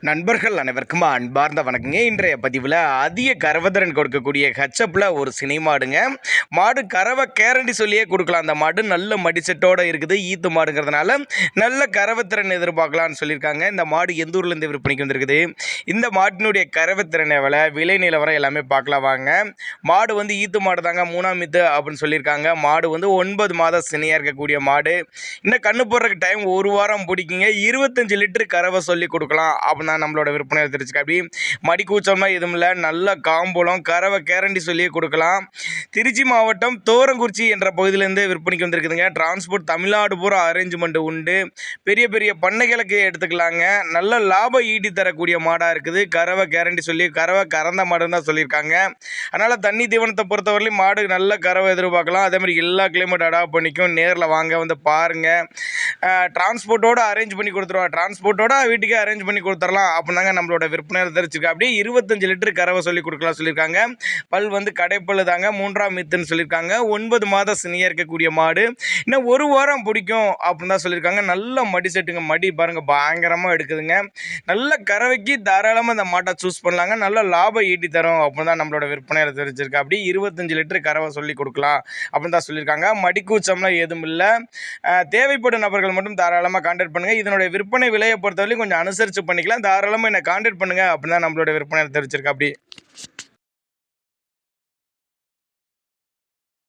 நண்பர்கள் அனைவருக்கும் அன்பார்ந்த வணக்கங்க. இன்றைய பதிவில் அதிக கறவைத்திறன் கொடுக்கக்கூடிய ஹெச்எப்பில் ஒரு சினை மாடுங்க. மாடு கறவை கேரண்டி சொல்லியே கொடுக்கலாம். அந்த மாடு நல்ல மடிச்செட்டோடு இருக்குது. ஈத்து மாடுங்கிறதுனால நல்ல கறவைத்திறன் எதிர்பார்க்கலான்னு சொல்லியிருக்காங்க. இந்த மாடு எந்த ஊர்லேருந்து விற்பனைக்கு வந்திருக்குது, இந்த மாட்டினுடைய கறவைத்திறன் எவ்வளோ, விலை நிலவரம் எல்லாமே பார்க்கலாம் வாங்க. மாடு வந்து ஈத்து மாடு தாங்க, 3ஆம் ஈத்து அப்படின்னு சொல்லியிருக்காங்க. மாடு வந்து 9 மாதம் சினையாக இருக்கக்கூடிய மாடு. இன்னும் கண்ணு போடுறதுக்கு டைம் 1 வாரம் பிடிக்குங்க. 25 லிட்டரு கறவை சொல்லி கொடுக்கலாம் அப்படின்னு நம்மளோட விற்பனை தெரிஞ்சுக்க. அப்படி மடி கூச்சம்னா எதுவும் இல்லை, நல்ல காம்புலம் கறவை கேரண்டி சொல்லி கொடுக்கலாம். திருச்சி மாவட்டம் தோரங்குறிச்சி என்ற பகுதியிலேருந்து விற்பனைக்கு வந்திருக்குதுங்க. டிரான்ஸ்போர்ட் தமிழ்நாடு பூரா அரேஞ்ச்மெண்ட் உண்டு. பெரிய பெரிய பண்ணைகளுக்கு எடுத்துக்கலாங்க. நல்ல லாபம் ஈட்டி தரக்கூடிய மாடாக இருக்குது. கறவை கேரண்டி சொல்லி கறவை கறந்த மாடுன்னு தான் சொல்லியிருக்காங்க. அதனால் தண்ணி தீவனத்தை பொறுத்தவரையிலும் மாடு நல்ல கறவை எதிர்பார்க்கலாம். அதே மாதிரி எல்லா கிளைமேட் அடாப்ட் பண்ணிக்கும். நேரில் வாங்க வந்து பாருங்கள். டிரான்ஸ்போர்ட்டோடு அரேஞ்ச் பண்ணி கொடுத்துருவா. டிரான்ஸ்போர்ட்டோட வீட்டுக்கே அரேஞ்ச் பண்ணி கொடுத்துடலாம் அப்படின்னாங்க நம்மளோட விற்பனை தெரிஞ்சிருக்கா. அப்படியே 25 லிட்டரு கறவை சொல்லி கொடுக்கலாம் சொல்லியிருக்காங்க. பல் வந்து கடைப்பல் தாங்க, 3ஆம் ஈத்துன்னு சொல்லியிருக்காங்க. 9 மாதம் சினியாக இருக்கக்கூடிய மாடு. இன்னும் 1 வாரம் பிடிக்கும் அப்படின்னு தான் சொல்லியிருக்காங்க. நல்ல மடி செட்டுங்க. மடி பாருங்கள் பயங்கரமாக எடுக்குதுங்க. நல்ல கறவைக்கு தாராளமாக இந்த மாட்டை சூஸ் பண்ணலாங்க. நல்ல லாபம் ஈட்டி தரும் அப்படின்னு தான் நம்மளோட விற்பனையில் தெரிஞ்சிருக்கா. அப்படி 25 லிட்டரு கறவை சொல்லி கொடுக்கலாம் அப்படின்னு தான் சொல்லியிருக்காங்க. மடிக்கூச்சம்லாம் எதுவும் இல்லை. தேவைப்படும் நபர்கள் மட்டும் தாராளமாக கான்டாக்ட் பண்ணுங்கள். இதனுடைய விற்பனை விலையை பொறுத்தவரைக்கும் கொஞ்சம் அனுசரித்து பண்ணிக்கலாம். தாராளமாக என்னை கான்டாக்ட் பண்ணுங்கள் அப்படின்னு தான் நம்மளோட விற்பனை தெரிவிச்சிருக்கா. அப்படி